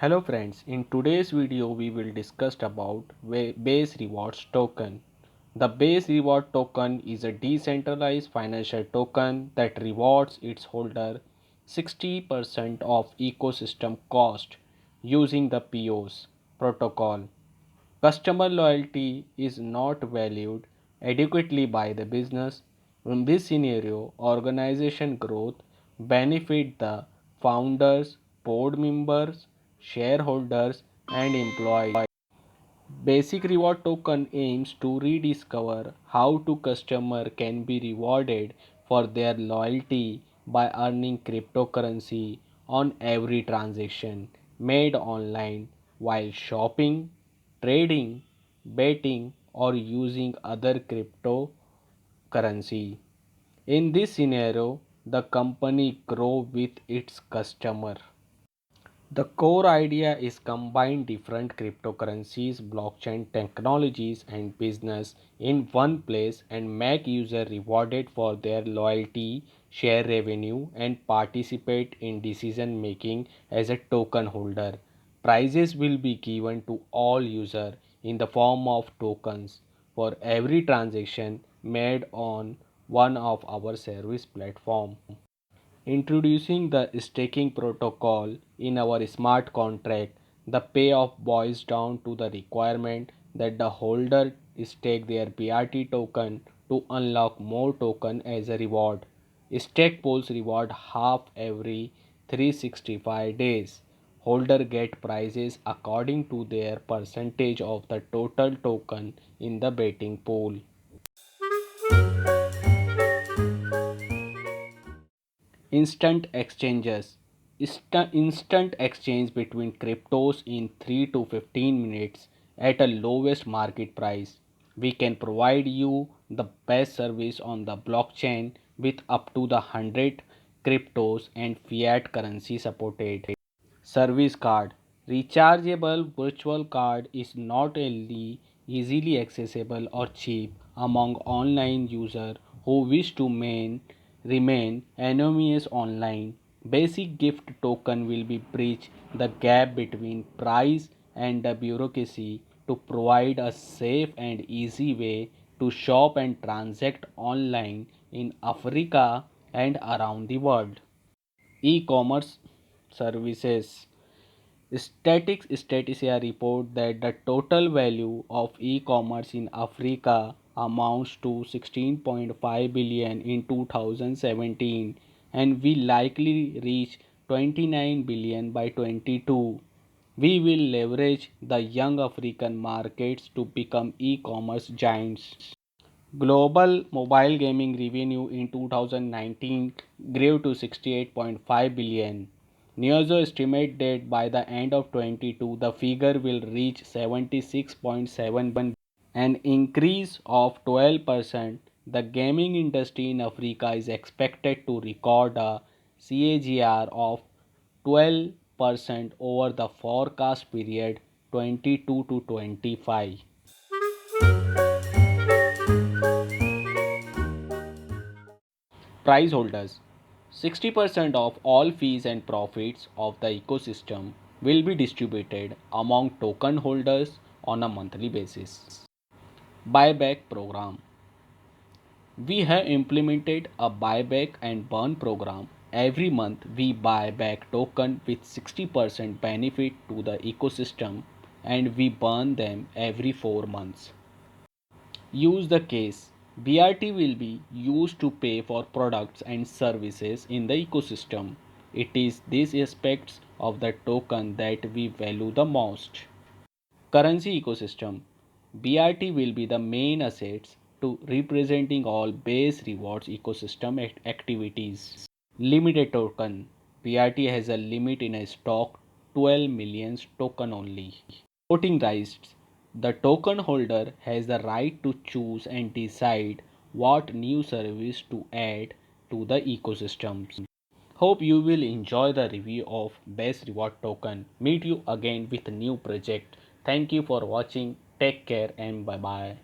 Hello friends, in today's video we will discuss about Base Rewards token. The Base Reward token is a decentralized financial token that rewards its holder 60% of ecosystem cost using the POS protocol. Customer loyalty is not valued adequately by the business. In this scenario, organization growth benefit the founders, board members, shareholders, and employees. Basic reward token aims to rediscover how to customer can be rewarded for their loyalty by earning cryptocurrency on every transaction made online while shopping, trading, betting or using other cryptocurrency. In this scenario, the company grow with its customer. The core idea is combine different cryptocurrencies, blockchain technologies and business in one place and make user rewarded for their loyalty, share revenue and participate in decision making as a token holder. Prizes will be given to all user in the form of tokens for every transaction made on one of our service platform. Introducing the staking protocol in our smart contract, the payoff boils down to the requirement that the holder stake their BRT token to unlock more token as a reward. Stake pools reward half every 365 days. Holder get prizes according to their percentage of the total token in the betting pool. Instant exchanges. Instant exchange between cryptos in 3 to 15 minutes at a lowest market price. We can provide you the best service on the blockchain with up to the 100 cryptos and fiat currency supported. Service card. Rechargeable virtual card is not only easily accessible or cheap among online users who wish to remain anonymous online. Basic gift token will be bridge the gap between price and the bureaucracy to provide a safe and easy way to shop and transact online in Africa and around the world. E-commerce services. Statista report that the total value of e-commerce in Africa amounts to 16.5 billion in 2017 and will likely reach 29 billion by 22. We will leverage the young African markets to become e-commerce giants. Global mobile gaming revenue in 2019 grew to 68.5 billion. Niozo estimates that by the end of 22 the figure will reach 76.7 billion, an increase of 12%. The gaming industry in Africa is expected to record a CAGR of 12% over the forecast period 22 to 25. Prize holders. 60% of all fees and profits of the ecosystem will be distributed among token holders on a monthly basis. Buyback program. We have implemented a buyback and burn program. Every month we buy back token with 60% benefit to the ecosystem and we burn them every 4 months. Use the case. BRT will be used to pay for products and services in the ecosystem. It is these aspects of the token that we value the most. Currency ecosystem. BRT will be the main assets to representing all base rewards ecosystem activities. Limited token. BRT has a limit in a stock 12 million token only. Voting rights. The token holder has the right to choose and decide what new service to add to the ecosystem. Hope you will enjoy the review of Base Reward Token. Meet you again with a new project. Thank you for watching. Take care and bye bye.